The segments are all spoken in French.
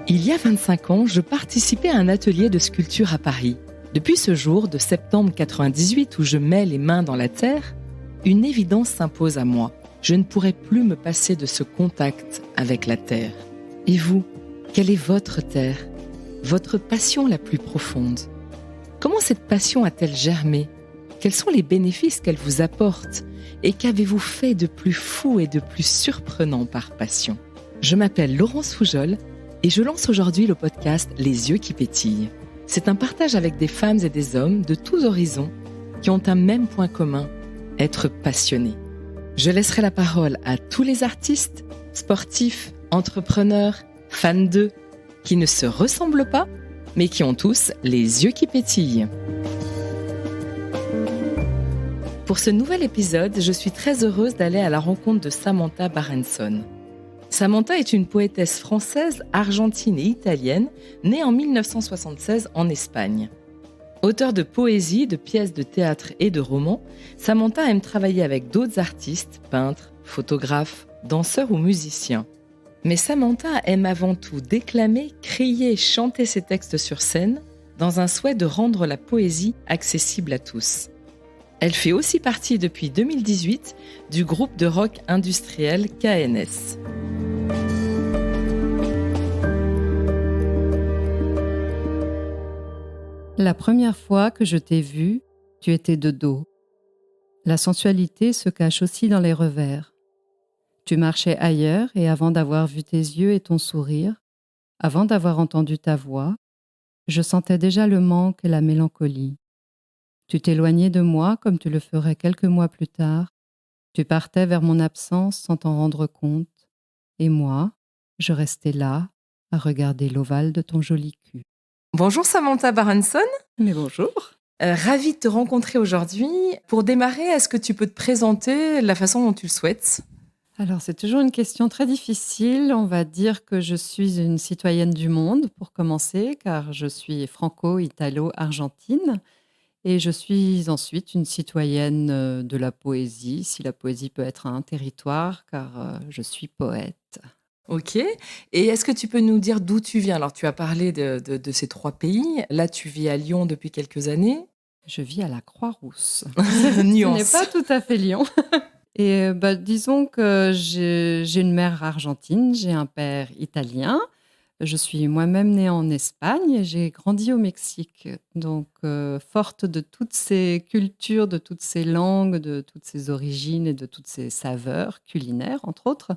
Il y a 25 ans, je participais à un atelier de sculpture à Paris. Depuis ce jour de septembre 98 où je mets les mains dans la terre, une évidence s'impose à moi. Je ne pourrai plus me passer de ce contact avec la terre. Et vous, quelle est votre terre? Votre passion la plus profonde? Comment cette passion a-t-elle germé? Quels sont les bénéfices qu'elle vous apporte? Et qu'avez-vous fait de plus fou et de plus surprenant par passion? Je m'appelle Laurence Foujol et je lance aujourd'hui le podcast Les yeux qui pétillent. C'est un partage avec des femmes et des hommes de tous horizons qui ont un même point commun, être passionnés. Je laisserai la parole à tous les artistes, sportifs, entrepreneurs, fans d'eux, qui ne se ressemblent pas, mais qui ont tous les yeux qui pétillent. Pour ce nouvel épisode, je suis très heureuse d'aller à la rencontre de Samantha Barenson. Samantha est une poétesse française, argentine et italienne, née en 1976 en Espagne. Auteure de poésie, de pièces de théâtre et de romans, Samantha aime travailler avec d'autres artistes, peintres, photographes, danseurs ou musiciens. Mais Samantha aime avant tout déclamer, crier et chanter ses textes sur scène, dans un souhait de rendre la poésie accessible à tous. Elle fait aussi partie depuis 2018 du groupe de rock industriel KNS. La première fois que je t'ai vue, tu étais de dos. La sensualité se cache aussi dans les revers. Tu marchais ailleurs et avant d'avoir vu tes yeux et ton sourire, avant d'avoir entendu ta voix, je sentais déjà le manque et la mélancolie. Tu t'éloignais de moi comme tu le ferais quelques mois plus tard. Tu partais vers mon absence sans t'en rendre compte. Et moi, je restais là, à regarder l'ovale de ton joli cul. Bonjour Samantha Barenson. Mais bonjour. Ravie de te rencontrer aujourd'hui. Pour démarrer, est-ce que tu peux te présenter de la façon dont tu le souhaites ? Alors, c'est toujours une question très difficile. On va dire que je suis une citoyenne du monde, pour commencer, car je suis franco-italo-argentine. Et je suis ensuite une citoyenne de la poésie, si la poésie peut être un territoire, car je suis poète. Ok. Et est-ce que tu peux nous dire d'où tu viens ? Alors, tu as parlé de ces 3 pays. Là, tu vis à Lyon depuis quelques années. Je vis à la Croix-Rousse. Nuance. Ce n'est pas tout à fait Lyon. Et disons que j'ai une mère argentine, j'ai un père italien. Je suis moi-même née en Espagne et j'ai grandi au Mexique. Donc, forte de toutes ces cultures, de toutes ces langues, de toutes ces origines et de toutes ces saveurs culinaires, entre autres.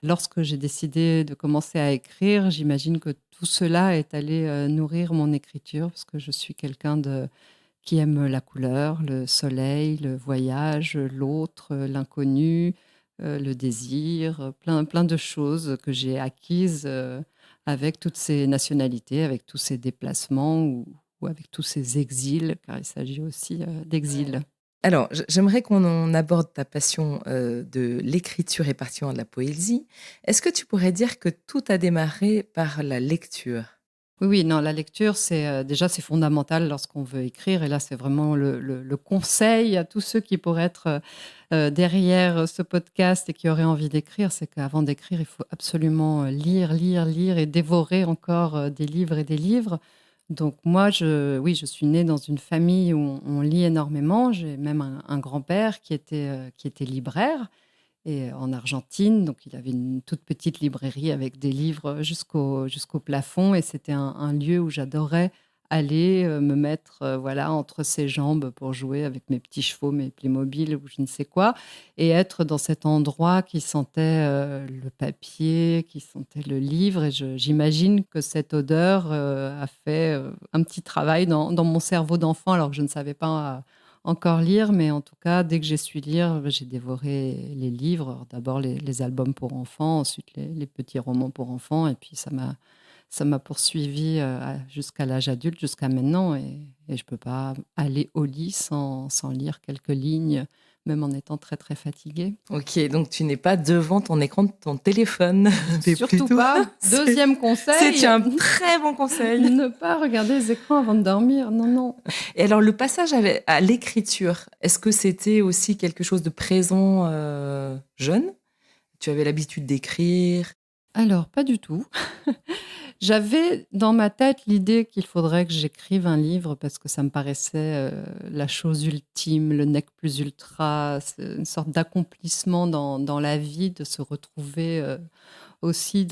Lorsque j'ai décidé de commencer à écrire, j'imagine que tout cela est allé nourrir mon écriture parce que je suis quelqu'un qui aime la couleur, le soleil, le voyage, l'autre, l'inconnu, le désir, plein de choses que j'ai acquises avec toutes ces nationalités, avec tous ces déplacements ou avec tous ces exils, car il s'agit aussi d'exil. Alors, j'aimerais qu'on aborde ta passion de l'écriture et particulièrement de la poésie. Est-ce que tu pourrais dire que tout a démarré par la lecture ? Oui, non, la lecture, déjà c'est fondamental lorsqu'on veut écrire. Et là, c'est vraiment le conseil à tous ceux qui pourraient être derrière ce podcast et qui auraient envie d'écrire, c'est qu'avant d'écrire, il faut absolument lire, lire, lire et dévorer encore des livres et des livres. Donc moi, je suis née dans une famille où on lit énormément. J'ai même un grand-père qui était libraire. Et en Argentine, donc il avait une toute petite librairie avec des livres jusqu'au plafond. Et c'était un lieu où j'adorais aller me mettre voilà, entre ses jambes pour jouer avec mes petits chevaux, mes Playmobil ou je ne sais quoi. Et être dans cet endroit qui sentait le papier, qui sentait le livre. Et j'imagine que cette odeur a fait un petit travail dans mon cerveau d'enfant, alors que je ne savais pas encore lire, mais en tout cas, dès que j'ai su lire, j'ai dévoré les livres. Alors, d'abord les albums pour enfants, ensuite les petits romans pour enfants, et puis ça m'a poursuivi jusqu'à l'âge adulte, jusqu'à maintenant, et je ne peux pas aller au lit sans lire quelques lignes, même en étant très très fatiguée. Ok, donc tu n'es pas devant ton écran de ton téléphone. Surtout pas. Deuxième conseil. C'est un très bon conseil. Ne pas regarder les écrans avant de dormir. Non, non. Et alors, le passage à l'écriture, est-ce que c'était aussi quelque chose de présent jeune ? tu avais l'habitude d'écrire? Alors, pas du tout. J'avais dans ma tête l'idée qu'il faudrait que j'écrive un livre parce que ça me paraissait la chose ultime, le nec plus ultra, c'est une sorte d'accomplissement dans la vie, de se retrouver aussi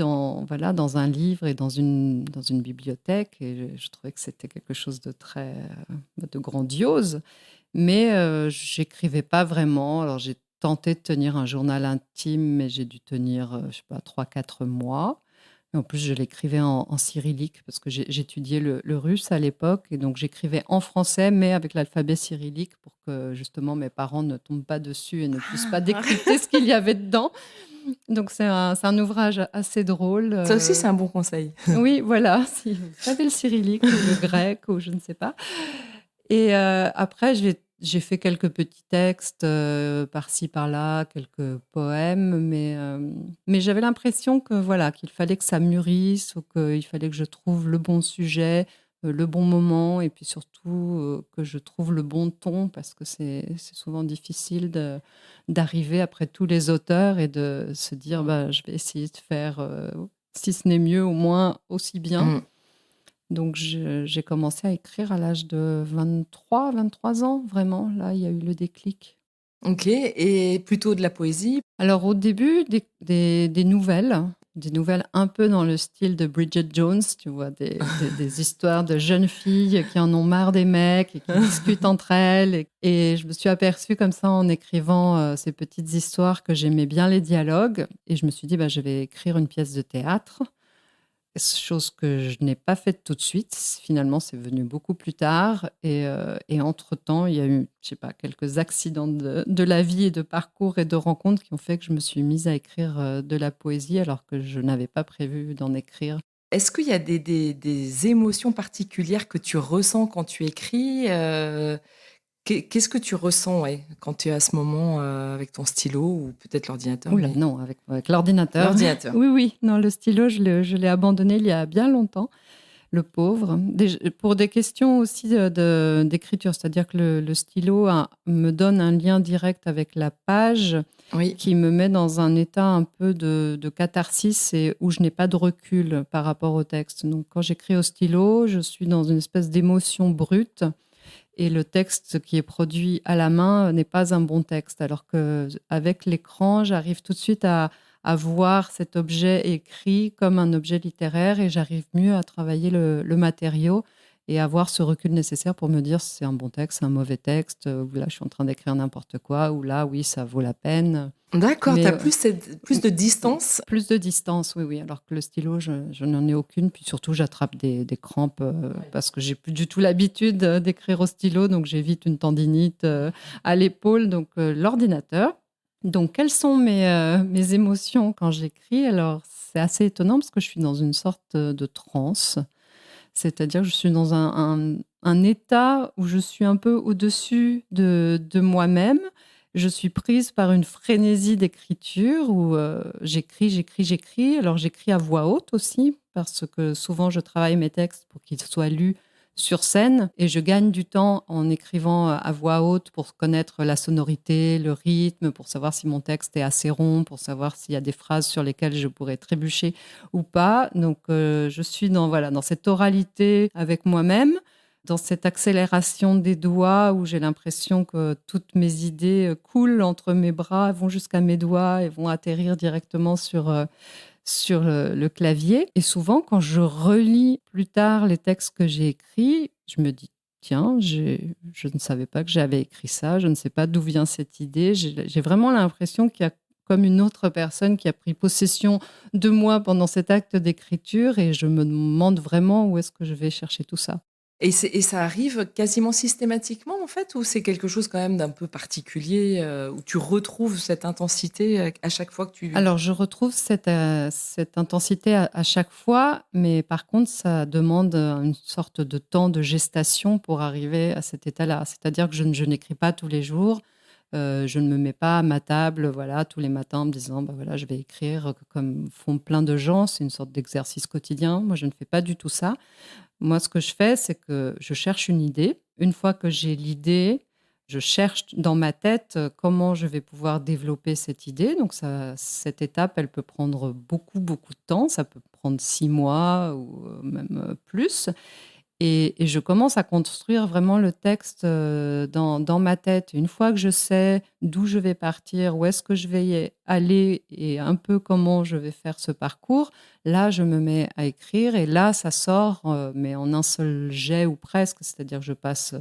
voilà, dans un livre et dans une bibliothèque. Et je trouvais que c'était quelque chose de très de grandiose. Mais j'écrivais pas vraiment. Alors j'ai tenté de tenir un journal intime, mais j'ai dû tenir, je sais pas, 3, 4 mois. Et en plus, je l'écrivais en cyrillique parce que j'étudiais le russe à l'époque. Et donc, j'écrivais en français, mais avec l'alphabet cyrillique pour que justement mes parents ne tombent pas dessus et ne puissent pas Ah! décrypter ce qu'il y avait dedans. Donc, c'est un ouvrage assez drôle. Ça aussi, c'est un bon conseil. Oui, voilà, si vous savez le cyrillique ou le grec ou je ne sais pas. Et après, j'ai fait quelques petits textes par-ci, par-là, quelques poèmes, mais j'avais l'impression que voilà, qu'il fallait que ça mûrisse ou qu'il fallait que je trouve le bon sujet, le bon moment et puis surtout que je trouve le bon ton parce que c'est souvent difficile d'arriver après tous les auteurs et de se dire bah, je vais essayer de faire, si ce n'est mieux, au moins aussi bien. Mmh. Donc, j'ai commencé à écrire à l'âge de 23 ans, vraiment. Là, il y a eu le déclic. OK, et plutôt de la poésie? Alors, au début, des nouvelles un peu dans le style de Bridget Jones, tu vois, des histoires de jeunes filles qui en ont marre des mecs et qui discutent entre elles. Et je me suis aperçue comme ça en écrivant ces petites histoires que j'aimais bien les dialogues. Et je me suis dit, bah, je vais écrire une pièce de théâtre. Chose que je n'ai pas faite tout de suite. Finalement, c'est venu beaucoup plus tard. Et entre-temps, il y a eu, je sais pas, quelques accidents de la vie et de parcours et de rencontres qui ont fait que je me suis mise à écrire de la poésie alors que je n'avais pas prévu d'en écrire. Est-ce qu'il y a des émotions particulières que tu ressens quand tu écris? Qu'est-ce que tu ressens, ouais, quand tu es à ce moment, avec ton stylo ou peut-être l'ordinateur, Ouh là, mais non, avec l'ordinateur. l'ordinateur. Oui, oui, non, le stylo, je l'ai abandonné il y a bien longtemps. Le pauvre. Pour des questions aussi d'écriture, c'est-à-dire que le stylo me donne un lien direct avec la page Oui. qui me met dans un état un peu de catharsis et où je n'ai pas de recul par rapport au texte. Donc quand j'écris au stylo, je suis dans une espèce d'émotion brute et le texte qui est produit à la main n'est pas un bon texte. Alors qu'avec l'écran, j'arrive tout de suite à voir cet objet écrit comme un objet littéraire et j'arrive mieux à travailler le matériau et avoir ce recul nécessaire pour me dire si c'est un bon texte, c'est un mauvais texte, ou là je suis en train d'écrire n'importe quoi, ou là oui, ça vaut la peine. D'accord, tu Mais as plus de distance? plus de distance, oui, oui. Alors que le stylo, je n'en ai aucune. Puis surtout, j'attrape des crampes parce que j'ai plus du tout l'habitude d'écrire au stylo. Donc, j'ai vite une tendinite à l'épaule. Donc, l'ordinateur. Donc, quelles sont mes émotions quand j'écris? Alors, c'est assez étonnant parce que je suis dans une sorte de transe. C'est-à-dire que je suis dans un état où je suis un peu au-dessus de moi-même. Je suis prise par une frénésie d'écriture où j'écris, j'écris, j'écris. Alors j'écris à voix haute aussi parce que souvent je travaille mes textes pour qu'ils soient lus sur scène et je gagne du temps en écrivant à voix haute pour connaître la sonorité, le rythme, pour savoir si mon texte est assez rond, pour savoir s'il y a des phrases sur lesquelles je pourrais trébucher ou pas. Donc, je suis voilà, dans cette oralité avec moi-même, dans cette accélération des doigts où j'ai l'impression que toutes mes idées coulent entre mes bras, vont jusqu'à mes doigts et vont atterrir directement sur le clavier. Et souvent, quand je relis plus tard les textes que j'ai écrits, je me dis, tiens, je ne savais pas que j'avais écrit ça, je ne sais pas d'où vient cette idée. J'ai vraiment l'impression qu'il y a comme une autre personne qui a pris possession de moi pendant cet acte d'écriture et je me demande vraiment où est-ce que je vais chercher tout ça. Et ça arrive quasiment systématiquement, en fait, ou c'est quelque chose quand même d'un peu particulier, où tu retrouves cette intensité, à chaque fois que tu Alors, je retrouve cette intensité à chaque fois, mais par contre, ça demande une sorte de temps de gestation pour arriver à cet état-là. C'est-à-dire que je n'écris pas tous les jours. Je ne me mets pas à ma table, voilà, tous les matins en me disant, bah voilà, je vais écrire comme font plein de gens. C'est une sorte d'exercice quotidien. Moi, je ne fais pas du tout ça. Moi, ce que je fais, c'est que je cherche une idée. Une fois que j'ai l'idée, Je cherche dans ma tête comment je vais pouvoir développer cette idée. Donc cette étape, elle peut prendre beaucoup, beaucoup de temps. Ça peut prendre 6 mois ou même plus. Et je commence à construire vraiment le texte dans ma tête. Une fois que je sais d'où je vais partir, où est-ce que je vais y aller et un peu comment je vais faire ce parcours, là, je me mets à écrire et là, ça sort, mais en un seul jet ou presque. C'est-à-dire que je passe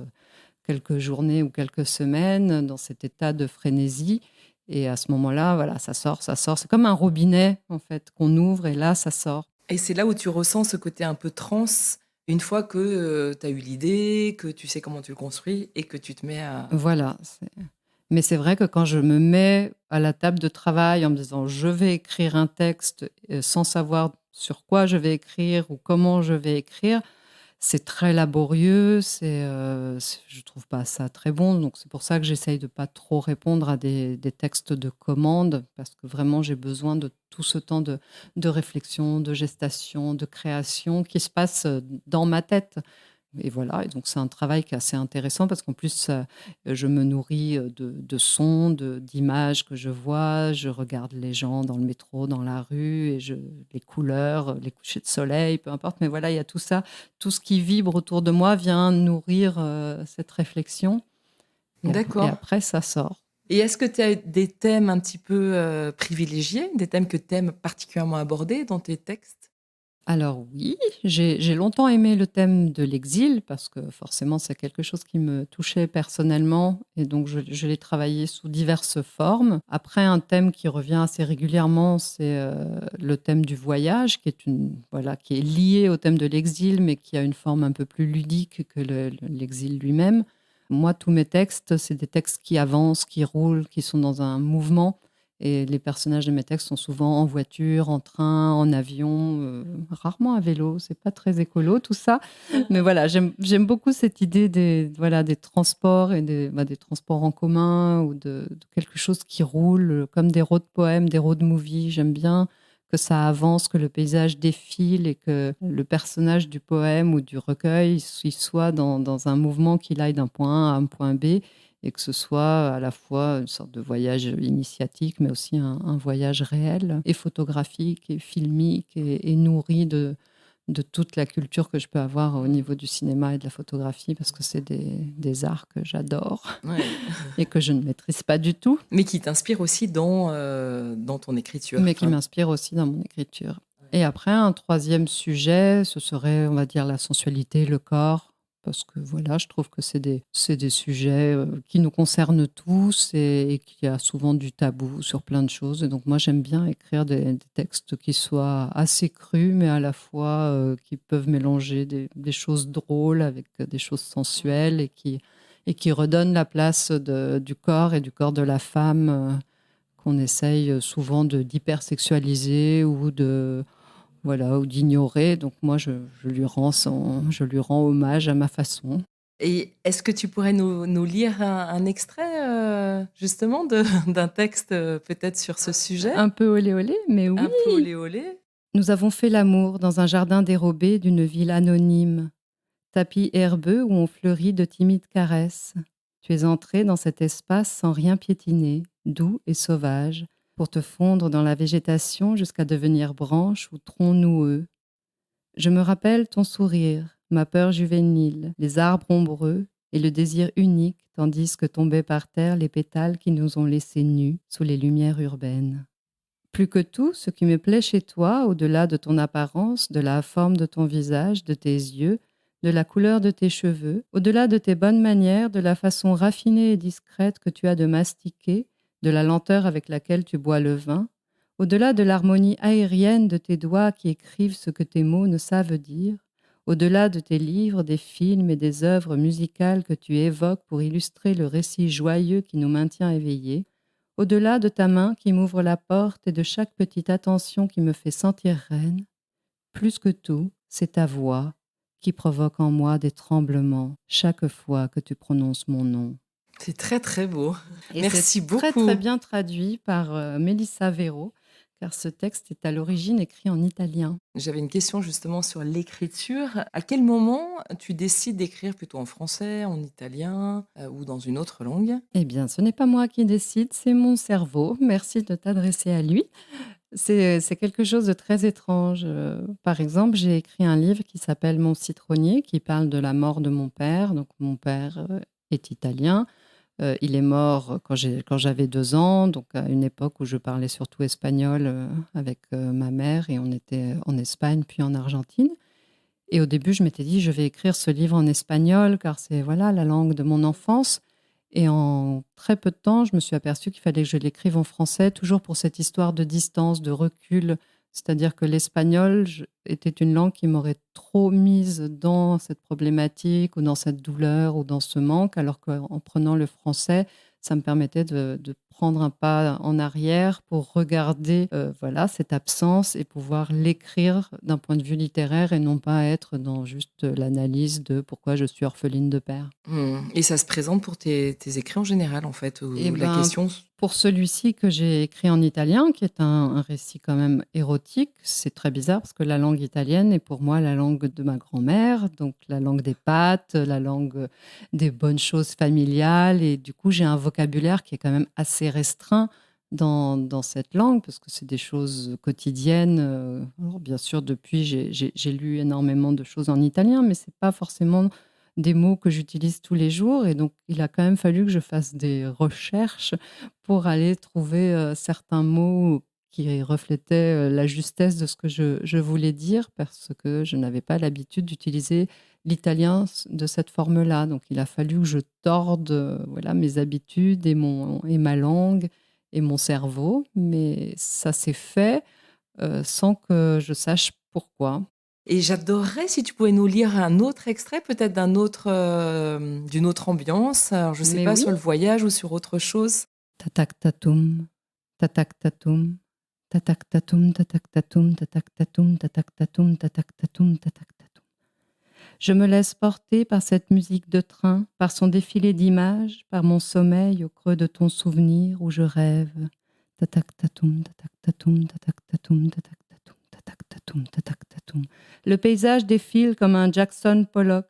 quelques journées ou quelques semaines dans cet état de frénésie. Et à ce moment-là, voilà, ça sort, ça sort. C'est comme un robinet, en fait, qu'on ouvre et là, ça sort. Et c'est là où tu ressens ce côté un peu trans, une fois que tu as eu l'idée, que tu sais comment tu le construis et que tu te mets à... Voilà. Mais c'est vrai que quand je me mets à la table de travail en me disant je vais écrire un texte sans savoir sur quoi je vais écrire ou comment je vais écrire, c'est très laborieux, je trouve pas ça très bon. Donc c'est pour ça que j'essaye de pas trop répondre à des textes de commande parce que vraiment j'ai besoin de tout ce temps de réflexion, de gestation, de création qui se passe dans ma tête. Et voilà, et donc c'est un travail qui est assez intéressant parce qu'en plus, je me nourris de sons, d'images que je vois. Je regarde les gens dans le métro, dans la rue, et les couleurs, les couchers de soleil, peu importe. Mais voilà, il y a tout ça, tout ce qui vibre autour de moi vient nourrir cette réflexion. Et D'accord. après, ça sort. Et est-ce que tu as des thèmes un petit peu privilégiés, des thèmes que tu aimes particulièrement aborder dans tes textes? Alors oui, j'ai longtemps aimé le thème de l'exil parce que forcément c'est quelque chose qui me touchait personnellement et donc je l'ai travaillé sous diverses formes. Après, un thème qui revient assez régulièrement, c'est le thème du voyage voilà, qui est lié au thème de l'exil mais qui a une forme un peu plus ludique que l'exil lui-même. Moi, tous mes textes, c'est des textes qui avancent, qui roulent, qui sont dans un mouvement. Et les personnages de mes textes sont souvent en voiture, en train, en avion, rarement à vélo. C'est pas très écolo tout ça. Mais voilà, j'aime beaucoup cette idée des transports et des transports en commun ou de quelque chose qui roule, comme des road poèmes, des road movies. J'aime bien que ça avance, que le paysage défile et que le personnage du poème ou du recueil il soit dans un mouvement qu'il aille d'un point A à un point B et que ce soit à la fois une sorte de voyage initiatique, mais aussi un voyage réel et photographique et filmique et nourri de toute la culture que je peux avoir au niveau du cinéma et de la photographie, parce que c'est des arts que j'adore Ouais. et que je ne maîtrise pas du tout, Mais qui t'inspire aussi dans ton écriture. mais qui m'inspirent aussi dans mon écriture. Et après, un troisième sujet, ce serait, on va dire, la sensualité, le corps. Parce que voilà, je trouve que c'est des sujets qui nous concernent tous et qu'il y a souvent du tabou sur plein de choses. Et donc moi, j'aime bien écrire des textes qui soient assez crus, mais à la fois qui peuvent mélanger des choses drôles avec des choses sensuelles et qui redonnent la place du corps et du corps de la femme qu'on essaye souvent d'hypersexualiser voilà, ou d'ignorer. Donc moi, je lui rends hommage à ma façon. Et est-ce que tu pourrais nous lire un extrait justement d'un texte peut-être sur ce sujet? Un peu olé olé, mais oui. Un peu olé olé. Nous avons fait l'amour dans un jardin dérobé d'une ville anonyme, tapis herbeux où on fleurit de timides caresses. Tu es entré dans cet espace sans rien piétiner, doux et sauvage, pour te fondre dans la végétation jusqu'à devenir branche ou tronc noueux. Je me rappelle ton sourire, ma peur juvénile, les arbres ombreux et le désir unique, tandis que tombaient par terre les pétales qui nous ont laissés nus sous les lumières urbaines. Plus que tout, ce qui me plaît chez toi, au-delà de ton apparence, de la forme de ton visage, de tes yeux, de la couleur de tes cheveux, au-delà de tes bonnes manières, de la façon raffinée et discrète que tu as de mastiquer, de la lenteur avec laquelle tu bois le vin, au-delà de l'harmonie aérienne de tes doigts qui écrivent ce que tes mots ne savent dire, au-delà de tes livres, des films et des œuvres musicales que tu évoques pour illustrer le récit joyeux qui nous maintient éveillés, au-delà de ta main qui m'ouvre la porte et de chaque petite attention qui me fait sentir reine, plus que tout, c'est ta voix qui provoque en moi des tremblements chaque fois que tu prononces mon nom. C'est très très beau. Et Merci c'est très beaucoup. très bien traduit par Mélissa Véraud, car ce texte est à l'origine écrit en italien. J'avais une question justement sur l'écriture. À quel moment tu décides d'écrire plutôt en français, en italien, ou dans une autre langue? Eh bien, ce n'est pas moi qui décide, c'est mon cerveau. Merci de t'adresser à lui. C'est quelque chose de très étrange. Par exemple, j'ai écrit un livre qui s'appelle Mon citronnier, qui parle de la mort de mon père. Donc, mon père est italien. Il est mort quand j'avais 2 ans, donc à une époque où je parlais surtout espagnol avec ma mère, et on était en Espagne puis en Argentine. Et au début, je m'étais dit, je vais écrire ce livre en espagnol, car c'est voilà la langue de mon enfance. Et en très peu de temps, je me suis aperçue qu'il fallait que je l'écrive en français, toujours pour cette histoire de distance, de recul. C'est-à-dire que l'espagnol était une langue qui m'aurait trop mise dans cette problématique ou dans cette douleur ou dans ce manque, alors qu'en prenant le français, ça me permettait de prendre un pas en arrière pour regarder voilà, cette absence et pouvoir l'écrire d'un point de vue littéraire et non pas être dans juste l'analyse de pourquoi je suis orpheline de père. Et ça se présente pour tes écrits en général, en fait, Et où la ben, question pour celui-ci que j'ai écrit en italien, qui est un récit quand même érotique, c'est très bizarre parce que la langue italienne est pour moi la langue de ma grand-mère, donc la langue des pâtes, la langue des bonnes choses familiales. Et du coup, j'ai un vocabulaire qui est quand même assez restreint dans cette langue parce que c'est des choses quotidiennes. Alors, bien sûr, depuis, j'ai lu énormément de choses en italien, mais c'est pas forcément des mots que j'utilise tous les jours. Et donc, il a quand même fallu que je fasse des recherches pour aller trouver certains mots qui reflétaient la justesse de ce que je voulais dire, parce que je n'avais pas l'habitude d'utiliser l'italien de cette forme-là. Donc, il a fallu que je torde voilà, mes habitudes et ma langue et mon cerveau. Mais ça s'est fait sans que je sache pourquoi. et j'adorerais si tu pouvais nous lire un autre extrait, peut-être d'une autre ambiance. Alors je sais Mais pas, oui, sur le voyage ou sur autre chose? tatak tatum, tatak tatum, tatak tatum, tatak tatum, tatak tatum, tatak tatum, tatak tatum, tatak tatum. Je me laisse porter par cette musique de train, par son défilé d'images, par mon sommeil au creux de ton souvenir où je rêve. Tatak tatum, tatak tatum, tatak tatum, tatak tatum, tatak tatum, tatak tatum. Le paysage défile comme un Jackson Pollock,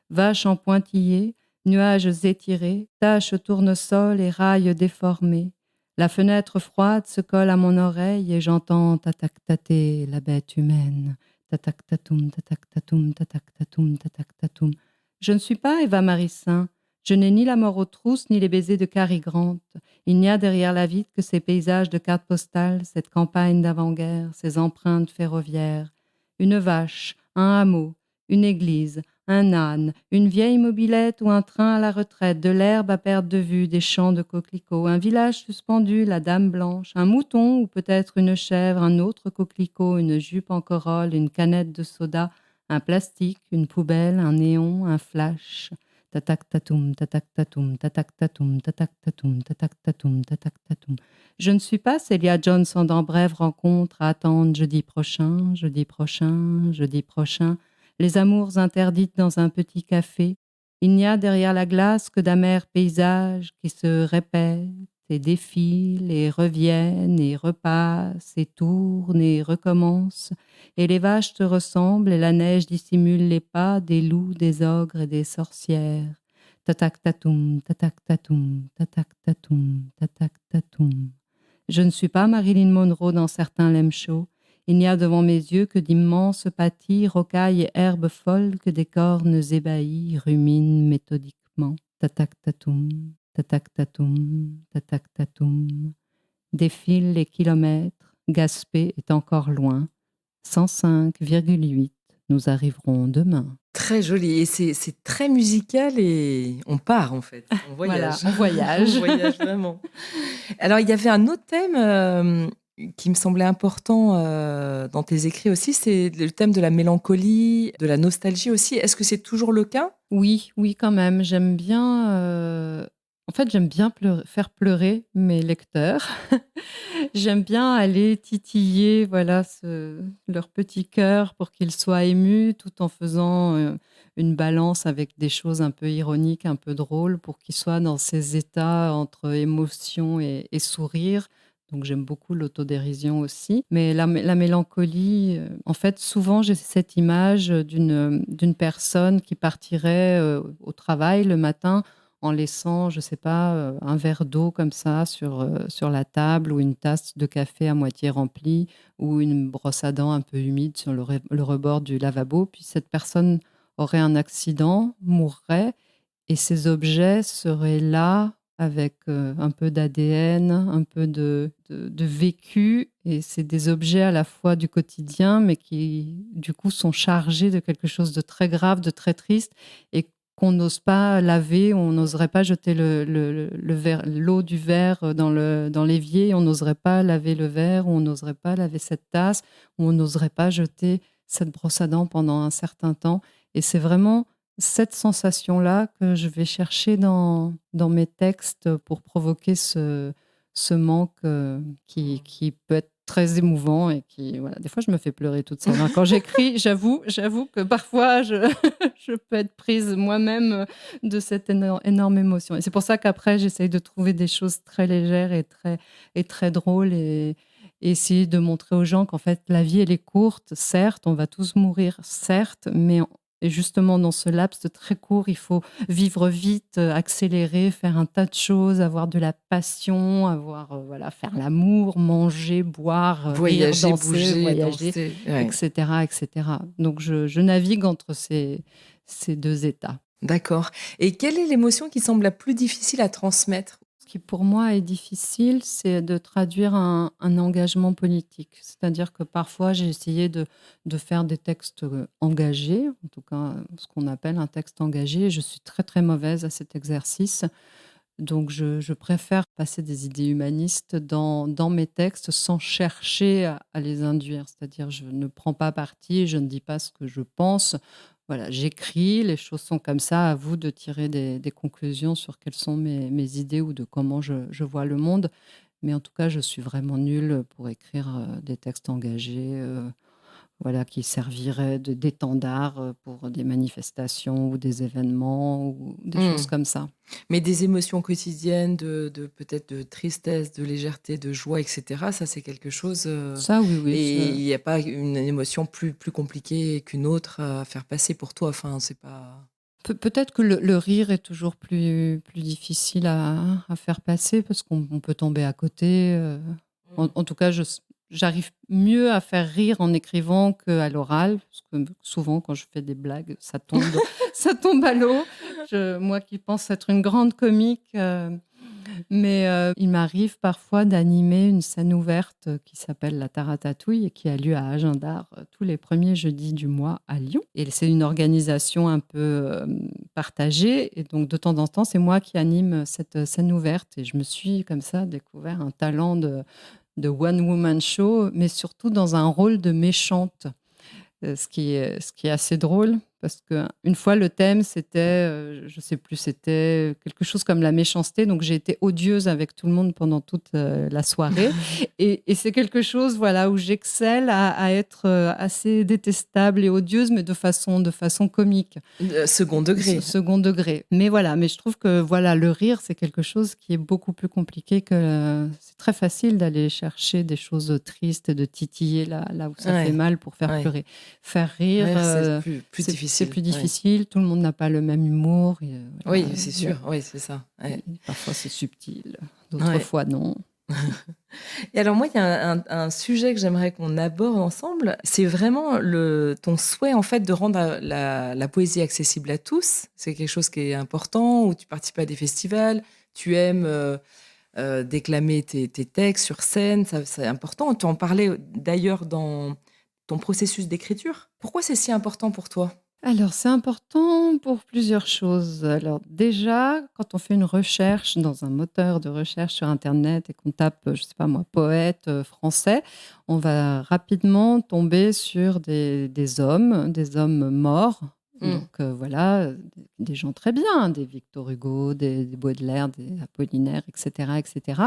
vaches en pointillés, nuages étirés, taches tournesol et rails déformés. La fenêtre froide se colle à mon oreille et j'entends tatak-tater la bête humaine. Tatak-tatoum, tatak-tatoum, tatak-tatoum, tatak-tatoum. Je ne suis pas Eva Marissin. Je n'ai ni la mort aux trousses, ni les baisers de Cary Grant. Il n'y a derrière la vitre que ces paysages de cartes postales, cette campagne d'avant-guerre, ces empreintes ferroviaires. Une vache, un hameau, une église, un âne, une vieille mobilette ou un train à la retraite, de l'herbe à perte de vue, des champs de coquelicots, un village suspendu, la dame blanche, un mouton ou peut-être une chèvre, un autre coquelicot, une jupe en corolle, une canette de soda, un plastique, une poubelle, un néon, un flash. Tatak tatoum, tatak tatoum, tatak tatoum, tatak tatoum, tatak tatoum, tatak tatoum. Je ne suis pas Célia Johnson dans brève rencontre à attendre jeudi prochain, jeudi prochain, jeudi prochain. Les amours interdites dans un petit café. Il n'y a derrière la glace que d'amers paysages qui se répètent et défilent et reviennent et repassent et tournent et recommencent. Et les vaches te ressemblent et la neige dissimule les pas des loups, des ogres et des sorcières. Tatak tatoum, tatak tatoum, tatak tatoum, tatak tatoum. Je ne suis pas Marilyn Monroe dans certains lem shows. Il n'y a devant mes yeux que d'immenses pâtis, rocailles et herbes folles que des cornes ébahies ruminent méthodiquement. Tatak tatoum, tatak tatoum, tatak tatoum. Défilent les kilomètres, Gaspé est encore loin. 105,8, nous arriverons demain. Très joli, et c'est très musical et on part, en fait, on Voilà, voyage. on voyage. On voyage vraiment. Alors il y avait un autre thème, qui me semblait important, dans tes écrits aussi, c'est le thème de la mélancolie, de la nostalgie aussi. Est-ce que c'est toujours le cas? Oui, oui, quand même. J'aime bien. En fait, j'aime bien faire pleurer mes lecteurs. J'aime bien aller titiller, voilà, leur petit cœur pour qu'ils soient émus, tout en faisant une balance avec des choses un peu ironiques, un peu drôles, pour qu'ils soient dans ces états entre émotion et sourire. Donc j'aime beaucoup l'autodérision aussi. Mais la mélancolie, en fait, souvent j'ai cette image d'une personne qui partirait au travail le matin en laissant, je sais pas, un verre d'eau comme ça sur la table ou une tasse de café à moitié remplie ou une brosse à dents un peu humide sur le rebord du lavabo. Puis cette personne aurait un accident, mourrait et ces objets seraient là avec un peu d'ADN, un peu de vécu. Et c'est des objets à la fois du quotidien, mais qui, du coup, sont chargés de quelque chose de très grave, de très triste, et qu'on n'ose pas laver, on n'oserait pas jeter l'eau du verre dans l'évier, on n'oserait pas laver le verre, on n'oserait pas laver cette tasse, on n'oserait pas jeter cette brosse à dents pendant un certain temps. Et c'est vraiment cette sensation-là que je vais chercher dans mes textes pour provoquer ce manque qui peut être très émouvant et qui, voilà, des fois, je me fais pleurer toute seule. Quand j'écris, j'avoue que parfois, je peux être prise moi-même de cette énorme émotion. Et c'est pour ça qu'après, j'essaye de trouver des choses très légères et très drôles et essayer de montrer aux gens qu'en fait, la vie, elle est courte, certes, on va tous mourir, certes, mais et justement, dans ce laps très court, il faut vivre vite, accélérer, faire un tas de choses, avoir de la passion, voilà, faire l'amour, manger, boire, rire, Voyager, danser, bouger, voyager, danser. Ouais. etc., etc. Donc, je navigue entre ces deux états. D'accord. Et quelle est l'émotion qui semble la plus difficile à transmettre? Ce qui pour moi est difficile, c'est de traduire un engagement politique. C'est-à-dire que parfois, j'ai essayé de faire des textes engagés, en tout cas ce qu'on appelle un texte engagé. Je suis très très mauvaise à cet exercice. Donc je préfère passer des idées humanistes dans mes textes sans chercher à les induire. C'est-à-dire je ne prends pas parti, je ne dis pas ce que je pense. Voilà, j'écris, les choses sont comme ça, à vous de tirer des conclusions sur quelles sont mes idées ou de comment je vois le monde. Mais en tout cas, je suis vraiment nulle pour écrire des textes engagés, voilà, qui serviraient d'étendard pour des manifestations ou des événements ou des choses Mmh. comme ça. Mais des émotions quotidiennes, de peut-être de tristesse, de légèreté, de joie, et cetera, ça c'est quelque chose, Ça, oui, oui. et il y a pas une émotion plus compliquée qu'une autre à faire passer pour toi? Enfin, c'est pas Peut-être que le rire est toujours plus difficile à faire passer parce qu'on peut tomber à côté. En tout cas, j'arrive mieux à faire rire en écrivant qu'à l'oral, parce que souvent, quand je fais des blagues, ça tombe, ça tombe à l'eau. Moi qui pense être une grande comique, mais il m'arrive parfois d'animer une scène ouverte qui s'appelle La Taratatouille et qui a lieu à Agenda tous les premiers jeudis du mois à Lyon. Et c'est une organisation un peu partagée. Et donc, de temps en temps, c'est moi qui anime cette scène ouverte. Et je me suis, comme ça, découvert un talent de one-woman show, mais surtout dans un rôle de méchante. Ce qui est assez drôle, parce qu'une fois, le thème, c'était, je ne sais plus, c'était quelque chose comme la méchanceté. Donc, j'ai été odieuse avec tout le monde pendant toute la soirée. Et c'est quelque chose, voilà, où j'excelle à être assez détestable et odieuse, mais de façon comique. second degré. Second degré. Mais voilà, mais je trouve que voilà, le rire, c'est quelque chose qui est beaucoup plus compliqué que... C'est très facile d'aller chercher des choses tristes et de titiller là où ça fait mal pour faire pleurer. Faire rire, c'est plus difficile. C'est plus difficile. Tout le monde n'a pas le même humour. Oui, c'est sûr. Oui, c'est ça. Parfois, c'est subtil. D'autres fois, non. Et alors moi, il y a un sujet que j'aimerais qu'on aborde ensemble. C'est vraiment ton souhait, en fait, de rendre la poésie accessible à tous. C'est quelque chose qui est important, où tu participes à des festivals, tu aimes déclamer tes textes sur scène, ça, c'est important. Tu en parlais d'ailleurs dans ton processus d'écriture. Pourquoi c'est si important pour toi? Alors, c'est important pour plusieurs choses. Alors, déjà, quand on fait une recherche dans un moteur de recherche sur Internet et qu'on tape, je ne sais pas moi, poète français, on va rapidement tomber sur des hommes morts. Donc voilà, des gens très bien, des Victor Hugo, des Baudelaire, des Apollinaire, etc., etc.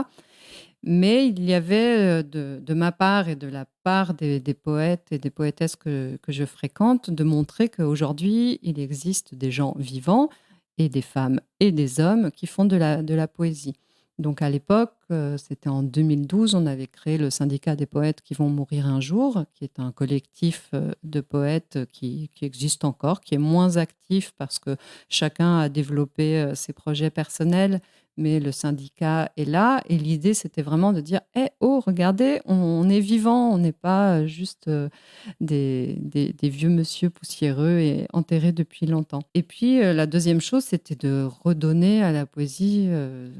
Mais il y avait de ma part et de la part des poètes et des poétesses que je fréquente, de montrer qu'aujourd'hui, il existe des gens vivants et des femmes et des hommes qui font de la poésie. Donc à l'époque, c'était en 2012, on avait créé le syndicat des poètes qui vont mourir un jour, qui est un collectif de poètes qui existe encore, qui est moins actif parce que chacun a développé ses projets personnels, mais le syndicat est là. Et l'idée, c'était vraiment de dire, oh, regardez, on est vivant, on n'est pas juste des vieux monsieur poussiéreux et enterrés depuis longtemps. Et puis, la deuxième chose, c'était de redonner à la poésie,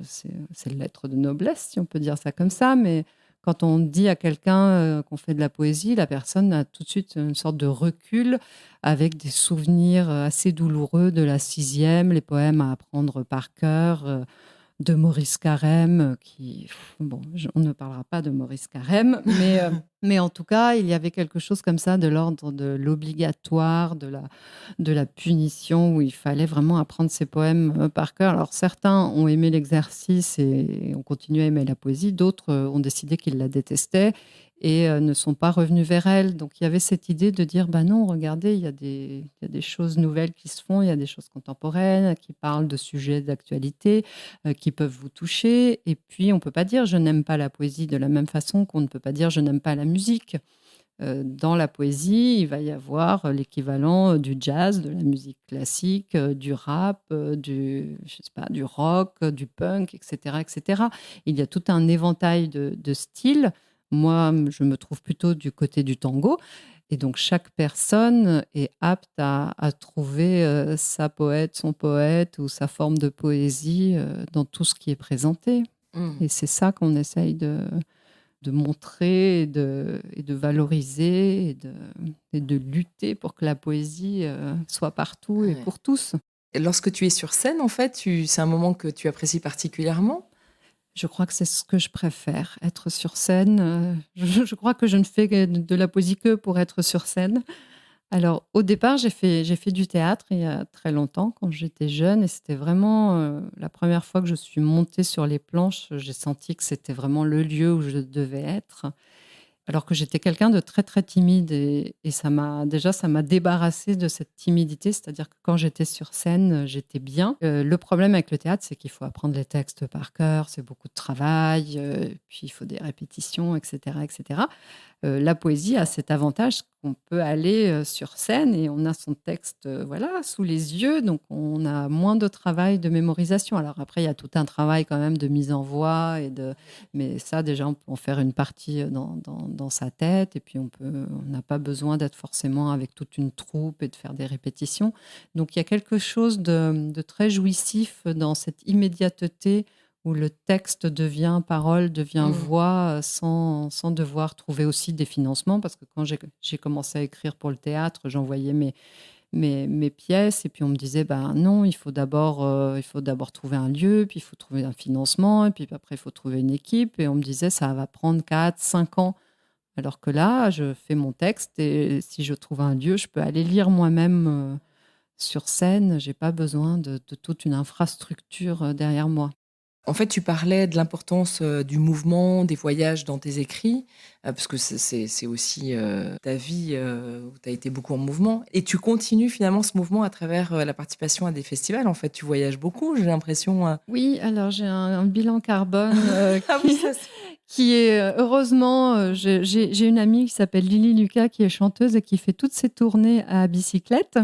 c'est le lettre de noblesse, si on peut dire ça comme ça, mais quand on dit à quelqu'un qu'on fait de la poésie, la personne a tout de suite une sorte de recul avec des souvenirs assez douloureux de la sixième, les poèmes à apprendre par cœur, de Maurice Carême, bon, on ne parlera pas de Maurice Carême, mais en tout cas, il y avait quelque chose comme ça de l'ordre de l'obligatoire, de la punition, où il fallait vraiment apprendre ses poèmes par cœur. Alors certains ont aimé l'exercice et ont continué à aimer la poésie, d'autres ont décidé qu'ils la détestaient et ne sont pas revenus vers elle. Donc il y avait cette idée de dire, bah non, regardez, il y a des choses nouvelles qui se font, il y a des choses contemporaines qui parlent de sujets d'actualité, qui peuvent vous toucher. Et puis on ne peut pas dire je n'aime pas la poésie de la même façon qu'on ne peut pas dire je n'aime pas la musique. Dans la poésie, il va y avoir l'équivalent du jazz, de la musique classique, du rap, je sais pas, du rock, du punk, etc., etc. Il y a tout un éventail de styles. Moi, je me trouve plutôt du côté du tango. Et donc, chaque personne est apte à trouver sa poète, son poète ou sa forme de poésie dans tout ce qui est présenté. Et c'est ça qu'on essaye de montrer et de valoriser et de lutter pour que la poésie soit partout et pour tous. Et lorsque tu es sur scène, en fait, c'est un moment que tu apprécies particulièrement? Je crois que c'est ce que je préfère, être sur scène. Je crois que je ne fais de la poésie que pour être sur scène. Alors, au départ, j'ai fait du théâtre il y a très longtemps, quand j'étais jeune, et c'était vraiment la première fois que je suis montée sur les planches. J'ai senti que c'était vraiment le lieu où je devais être. Alors que j'étais quelqu'un de très, très timide et ça m'a débarrassée de cette timidité. C'est-à-dire que quand j'étais sur scène, j'étais bien. Le problème avec le théâtre, c'est qu'il faut apprendre les textes par cœur, c'est beaucoup de travail, puis il faut des répétitions, et cetera, et cetera. La poésie a cet avantage qu'on peut aller sur scène et on a son texte voilà, sous les yeux, donc on a moins de travail de mémorisation. Alors après, il y a tout un travail quand même de mise en voix, mais ça déjà, on peut en faire une partie dans sa tête et puis on n'a pas besoin d'être forcément avec toute une troupe et de faire des répétitions. Donc il y a quelque chose de très jouissif dans cette immédiateté où le texte devient parole, devient voix, sans devoir trouver aussi des financements. Parce que quand j'ai commencé à écrire pour le théâtre, j'envoyais mes pièces et puis on me disait, ben non, il faut d'abord trouver un lieu, puis il faut trouver un financement, et puis après il faut trouver une équipe. Et on me disait, ça va prendre 4, 5 ans. Alors que là, je fais mon texte et si je trouve un lieu, je peux aller lire moi-même sur scène. J'ai pas besoin de toute une infrastructure derrière moi. En fait, tu parlais de l'importance, du mouvement, des voyages dans tes écrits, parce que c'est aussi, ta vie, où tu as été beaucoup en mouvement et tu continues finalement ce mouvement à travers, la participation à des festivals. En fait, tu voyages beaucoup, j'ai l'impression, Oui, alors j'ai un bilan carbone Ah oui, ça c'est qui est heureusement, j'ai une amie qui s'appelle Lily Lucas qui est chanteuse et qui fait toutes ses tournées à bicyclette.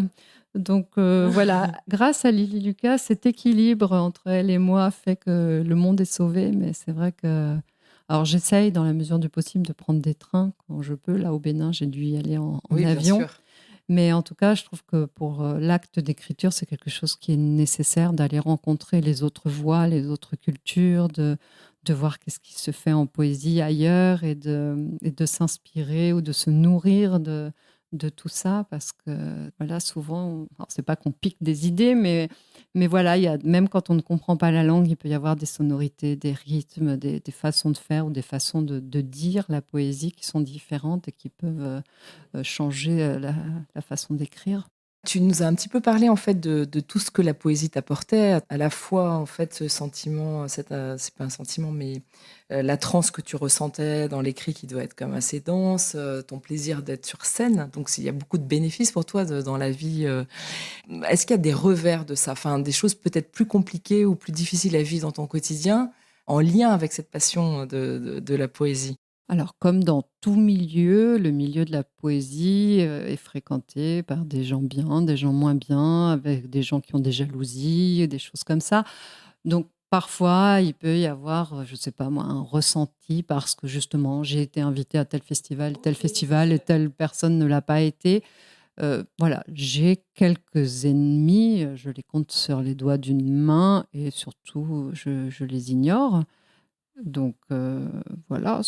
Donc voilà, grâce à Lily Lucas, cet équilibre entre elle et moi fait que le monde est sauvé. Mais c'est vrai que, alors j'essaye dans la mesure du possible de prendre des trains quand je peux. Là au Bénin, j'ai dû y aller en oui, bien avion. sûr. Mais en tout cas, je trouve que pour l'acte d'écriture, c'est quelque chose qui est nécessaire, d'aller rencontrer les autres voix, les autres cultures, de voir qu'est-ce qui se fait en poésie ailleurs et de s'inspirer ou de se nourrir de tout ça. Parce que voilà, souvent, alors c'est pas qu'on pique des idées, mais voilà, même quand on ne comprend pas la langue, il peut y avoir des sonorités, des rythmes, des façons de faire ou des façons de dire la poésie qui sont différentes et qui peuvent changer la façon d'écrire. Tu nous as un petit peu parlé en fait de tout ce que la poésie t'apportait, à la fois en fait ce sentiment, c'est pas un sentiment mais, la transe que tu ressentais dans l'écrit qui doit être quand même assez dense, ton plaisir d'être sur scène, donc il y a beaucoup de bénéfices pour toi dans la vie, est-ce qu'il y a des revers de ça? Enfin des choses peut-être plus compliquées ou plus difficiles à vivre dans ton quotidien, en lien avec cette passion de la poésie? Alors, comme dans tout milieu, le milieu de la poésie est fréquenté par des gens bien, des gens moins bien, avec des gens qui ont des jalousies, des choses comme ça. Donc, parfois, il peut y avoir, je ne sais pas moi, un ressenti parce que justement, j'ai été invitée à tel festival et telle personne ne l'a pas été. Voilà, j'ai quelques ennemis, je les compte sur les doigts d'une main et surtout, je les ignore. Donc voilà,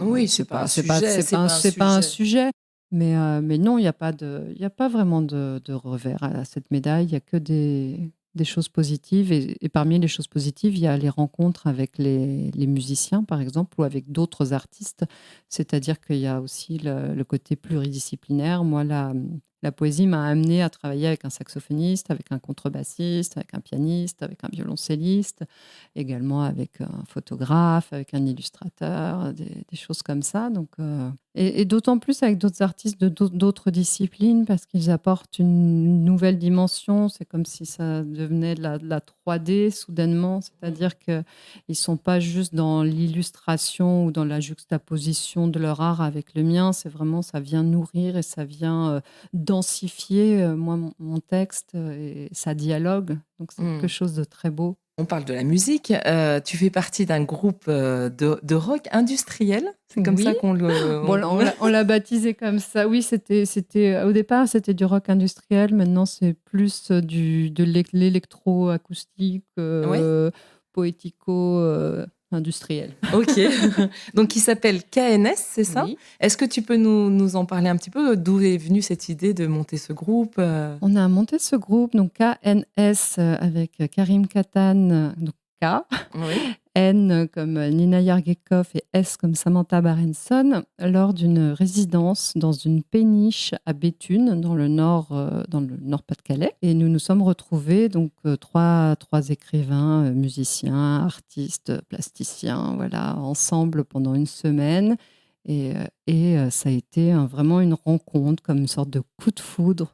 Oui, c'est pas un sujet, c'est pas un c'est pas un sujet. sujet. Mais non, il y a pas vraiment de revers à cette médaille. Il y a que des choses positives et parmi les choses positives, il y a les rencontres avec les musiciens, par exemple, ou avec d'autres artistes. C'est-à-dire qu'il y a aussi le côté pluridisciplinaire. Moi, la poésie m'a amenée à travailler avec un saxophoniste, avec un contrebassiste, avec un pianiste, avec un violoncelliste, également avec un photographe, avec un illustrateur, des choses comme ça. Donc, et d'autant plus avec d'autres artistes de d'autres disciplines parce qu'ils apportent une nouvelle dimension. C'est comme si ça devenait de la 3D soudainement, c'est-à-dire qu'ils ne sont pas juste dans l'illustration ou dans la juxtaposition de leur art avec le mien. C'est vraiment, ça vient nourrir et ça vient densifier moi, mon texte et ça dialogue. Donc c'est quelque Mmh. chose de très beau. On parle de la musique, tu fais partie d'un groupe, de rock industriel? C'est comme ça Oui. qu'on le Bon, on l'a baptisé comme ça. Oui, au départ, c'était du rock industriel. Maintenant, c'est plus de l'électro-acoustique, ouais? poético, industriel. OK. Donc il s'appelle KNS, c'est ça? Oui. Est-ce que tu peux nous en parler un petit peu? D'où est venue cette idée de monter ce groupe, On a monté ce groupe, donc KNS, avec Karim Katan, donc K, Oui. N comme Nina Yargekov et S comme Samantha Barenson, lors d'une résidence dans une péniche à Béthune, dans le nord Pas-de-Calais. Et nous nous sommes retrouvés, donc trois écrivains, musiciens, artistes, plasticiens, voilà, ensemble pendant une semaine. Ça a été vraiment une rencontre, comme une sorte de coup de foudre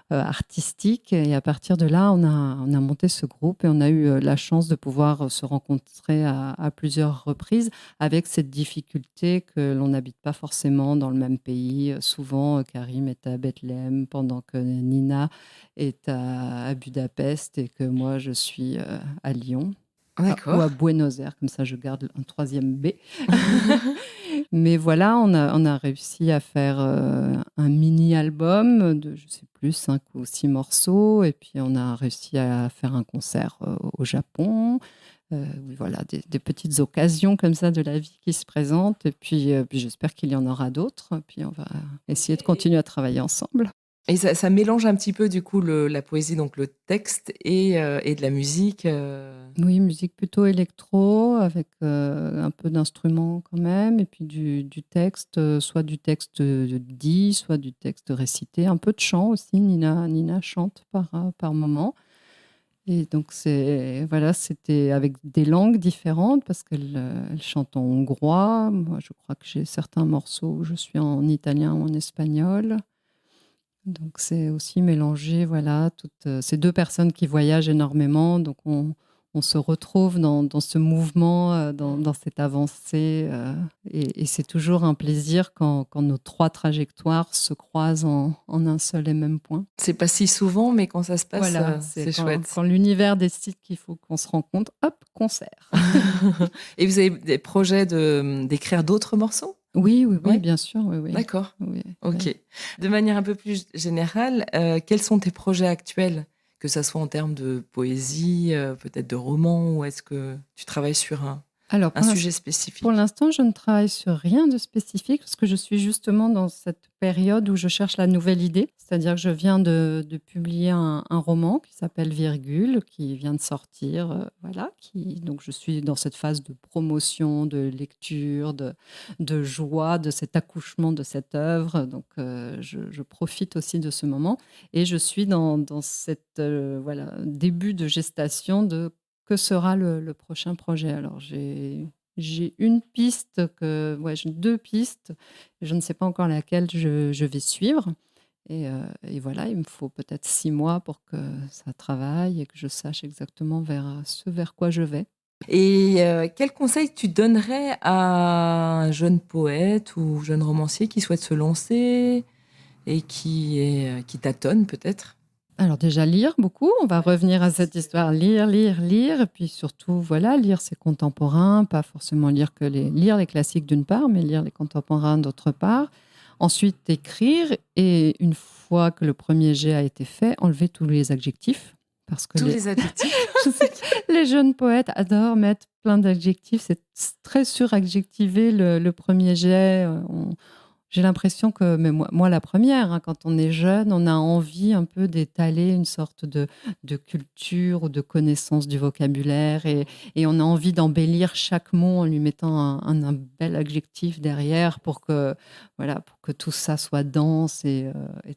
artistique. Et à partir de là, on a monté ce groupe et on a eu la chance de pouvoir se rencontrer à plusieurs reprises avec cette difficulté que l'on n'habite pas forcément dans le même pays. Souvent, Karim est à Bethléem pendant que Nina est à Budapest et que moi, je suis à Lyon. Ou D'accord. à Buenos Aires, comme ça je garde un troisième B. Mais voilà, on a réussi à faire un mini-album de, je sais plus, 5 ou 6 morceaux. Et puis on a réussi à faire un concert au Japon. Oui, voilà, des petites occasions comme ça de la vie qui se présentent. Et puis j'espère qu'il y en aura d'autres. Puis on va essayer de continuer à travailler ensemble. Et ça mélange un petit peu du coup la poésie, donc le texte et de la musique, Oui, musique plutôt électro, avec un peu d'instruments quand même, et puis du texte, soit du texte dit, soit du texte récité, un peu de chant aussi. Nina chante par moment. Et donc, voilà, c'était avec des langues différentes parce elle chante en hongrois. Moi, je crois que j'ai certains morceaux où je suis en italien ou en espagnol. Donc, c'est aussi mélanger, voilà, toutes ces deux personnes qui voyagent énormément. Donc, on se retrouve dans ce mouvement, dans cette avancée. Et c'est toujours un plaisir quand nos trois trajectoires se croisent en un seul et même point. c'est pas si souvent, mais quand ça se passe, Voilà, c'est c'est chouette. quand l'univers décide qu'il faut qu'on se rencontre, hop, concert. Et vous avez des projets d'écrire d'autres morceaux? Oui, oui, oui, Ouais? bien sûr, oui, oui. D'accord. Oui, oui. OK. De manière un peu plus générale, quels sont tes projets actuels? Que ça soit en termes de poésie, peut-être de roman, ou est-ce que tu travailles sur Alors, un sujet pour spécifique? l'instant, je ne travaille sur rien de spécifique parce que je suis justement dans cette période où je cherche la nouvelle idée. C'est-à-dire que je viens de publier un roman qui s'appelle Virgule, qui vient de sortir. Voilà, donc je suis dans cette phase de promotion, de lecture, de joie, de cet accouchement de cette œuvre. Donc je profite aussi de ce moment. Et je suis dans cette voilà, début de gestation de que sera le prochain projet. Alors j'ai une piste ouais, j'ai 2 pistes. Je ne sais pas encore laquelle je vais suivre et voilà, il me faut peut-être 6 mois pour que ça travaille et que je sache exactement vers ce vers quoi je vais. Et quel conseil tu donnerais à un jeune poète ou jeune romancier qui souhaite se lancer et qui tâtonne peut-être? Alors déjà, lire beaucoup. On va revenir à cette histoire. Lire, lire, lire. Et puis surtout, voilà, lire ses contemporains. Pas forcément lire lire les classiques d'une part, mais lire les contemporains d'autre part. Ensuite, écrire. Et une fois que le premier jet a été fait, enlever tous les adjectifs. Parce que les adjectifs. Les jeunes poètes adorent mettre plein d'adjectifs. C'est très suradjectivé le premier jet. J'ai l'impression que, mais moi la première, hein, quand on est jeune, on a envie un peu d'étaler une sorte de culture ou de connaissance du vocabulaire et on a envie d'embellir chaque mot en lui mettant un bel adjectif derrière pour que tout ça soit dense et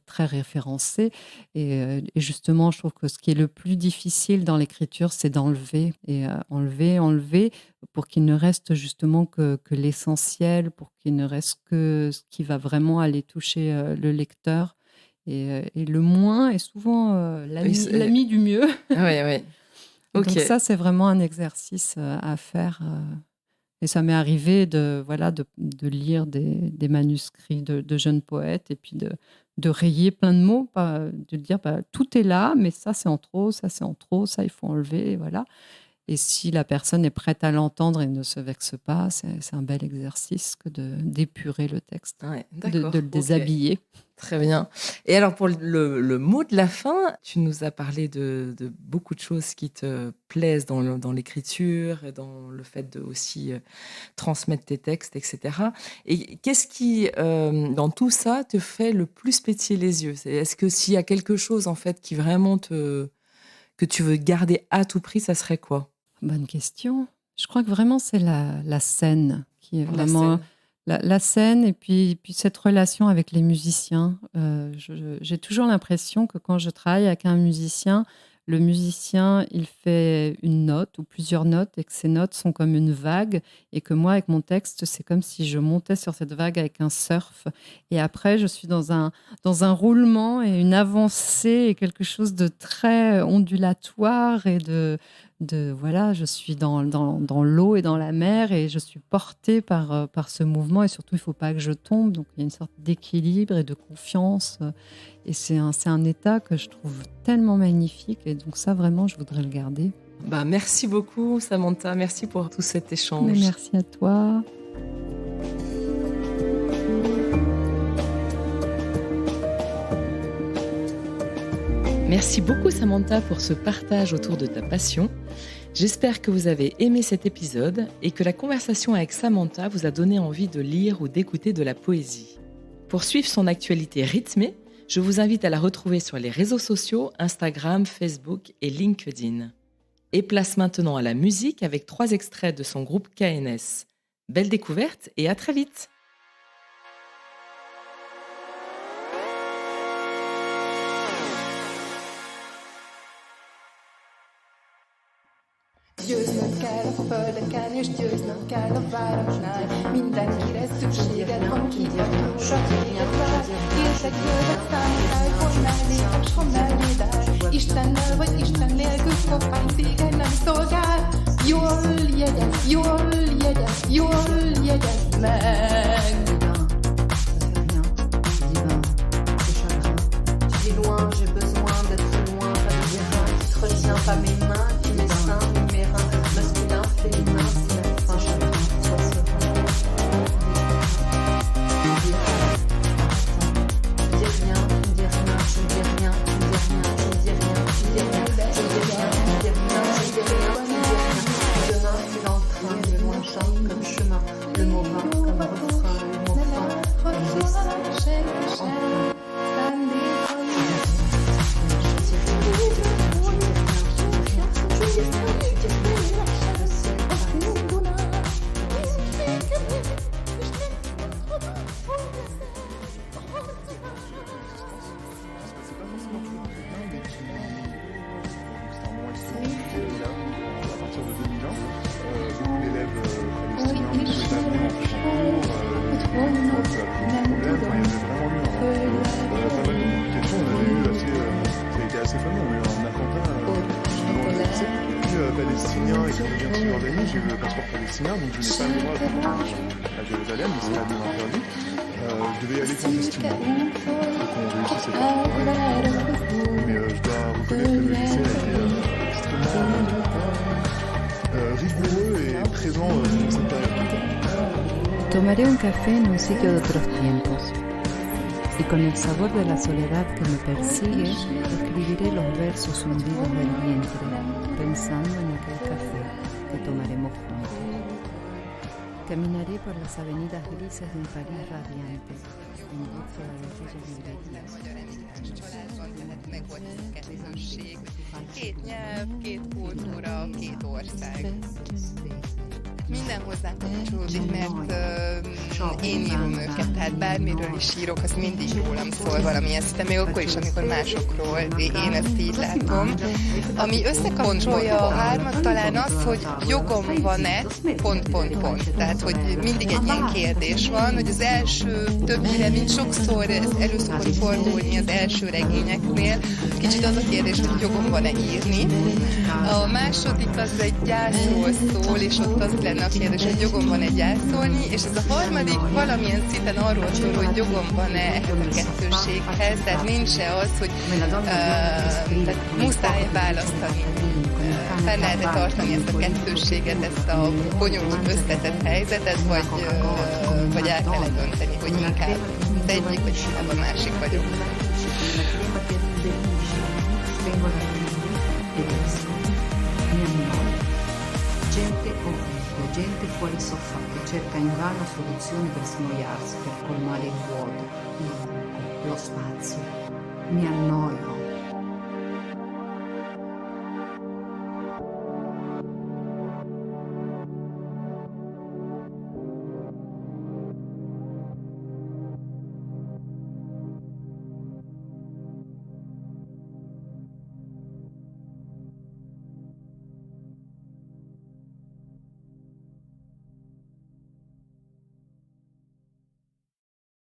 très référencé. Et justement, je trouve que ce qui est le plus difficile dans l'écriture, c'est d'enlever et enlever pour qu'il ne reste justement que l'essentiel, pour qu'il ne reste que ce qui va vraiment aller toucher le lecteur. Et le moins est souvent l'ami du mieux. Oui. Donc ça, c'est vraiment un exercice à faire. Et ça m'est arrivé de lire des manuscrits de jeunes poètes et puis de rayer plein de mots, de dire tout est là, mais ça c'est en trop, ça il faut enlever, voilà. Et si la personne est prête à l'entendre et ne se vexe pas, c'est un bel exercice que d'épurer le texte, de le déshabiller. Très bien. Et alors, pour le mot de la fin, tu nous as parlé de beaucoup de choses qui te plaisent dans l'écriture et dans le fait de aussi transmettre tes textes, etc. Et qu'est-ce qui, dans tout ça, te fait le plus pétiller les yeux? Est-ce que s'il y a quelque chose, en fait, qui vraiment que tu veux garder à tout prix, ça serait quoi? Bonne question. Je crois que vraiment, c'est la scène qui est vraiment... La scène et puis cette relation avec les musiciens. J'ai toujours l'impression que quand je travaille avec un musicien, le musicien, il fait une note ou plusieurs notes et que ces notes sont comme une vague et que moi, avec mon texte, c'est comme si je montais sur cette vague avec un surf. Et après, je suis dans un roulement et une avancée et quelque chose de très ondulatoire et je suis dans l'eau et dans la mer et je suis portée par ce mouvement et surtout, il ne faut pas que je tombe. Donc, il y a une sorte d'équilibre et de confiance. Et c'est un état que je trouve tellement magnifique. Et donc ça, vraiment, je voudrais le garder. Merci beaucoup, Samantha. Merci pour tout cet échange. Mais merci à toi. Merci beaucoup, Samantha, pour ce partage autour de ta passion. J'espère que vous avez aimé cet épisode et que la conversation avec Samantha vous a donné envie de lire ou d'écouter de la poésie. Pour suivre son actualité rythmée, je vous invite à la retrouver sur les réseaux sociaux, Instagram, Facebook et LinkedIn. Et place maintenant à la musique avec 3 extraits de son groupe KNS. Belle découverte et à très vite! Győznöm kell a földeken, és győznöm kell a városnál. Mindenkire szükséged van, kitartóra téged vár. Értek földek számítály, hogy mellétek, ha melléd áll. Istennel vagy Isten nélkül koppány széken nem szolgál. Jól jegyez meg. Loin, j'ai besoin d'être loin, pas de bien, tu te retiens pas mes mains, tu mes seins, mes reins, masculin, féminin, c'est la fin, chacun, soit serein. Tu dis rien, tu me dis rien, tu me dis rien, tu me dis rien, tu me dis rien, tu me dis rien, tu me dis rien, tu me dis rien, tu me dis rien, tu me dis rien. Demain, c'est dans le train, le loin chante comme chemin, le mot vain comme refrain, le mot fin, comme dessin, enfin. Je dis rien, palestiniens, donc je n'ai pas le droit d'aller à Jérusalem, mais c'est là de l'interdit. Je devais y aller clandestinement pour qu'on réussisse cette affaire. Mais je dois reconnaître que le lycée a été extrêmement rigoureux et présent dans cette période. Tomaré un café en un sitio de otros tiempos y con el sabor de la soledad que me persigue escribiré los versos hundidos del vientre pensando en aquel café que tomaremos juntos. Caminaré por las avenidas grises de un París radiante en búsqueda de aquellas librerías. Két nyelv, két kultúra, két ország. Minden hozzá kapcsolódik, mert én írom őket, tehát bármiről is írok, az mindig rólam szól valamilyen szinten, még akkor is, amikor másokról, én ezt így látom. Ami összekapcsolja a hármat, talán az, hogy jogom van-e, ... Tehát, hogy mindig egy ilyen kérdés van, hogy az első többire, mint sokszor ez elő szokott fordulni az első regényeknél, kicsit az a kérdés, hogy jogom van-e írni. A második az egy gyászról szól, és ott az lenne a kérdés, hogy jogom van-e gyászolni, és ez a harmadik valamilyen szinten arról szól, hogy jogom van-e ehhez a kettőséghez, tehát nincs-e az, hogy tehát muszáj választani, fenn lehet tartani ezt a kettőséget, ezt a bonyolult összetett helyzetet, vagy el kell dönteni, hogy inkább az egyik, vagy inkább a másik vagyok. Gente fuori il sofà che cerca invano soluzioni per snoiarsi, per colmare il vuoto, il buco, lo spazio. Mi annoio,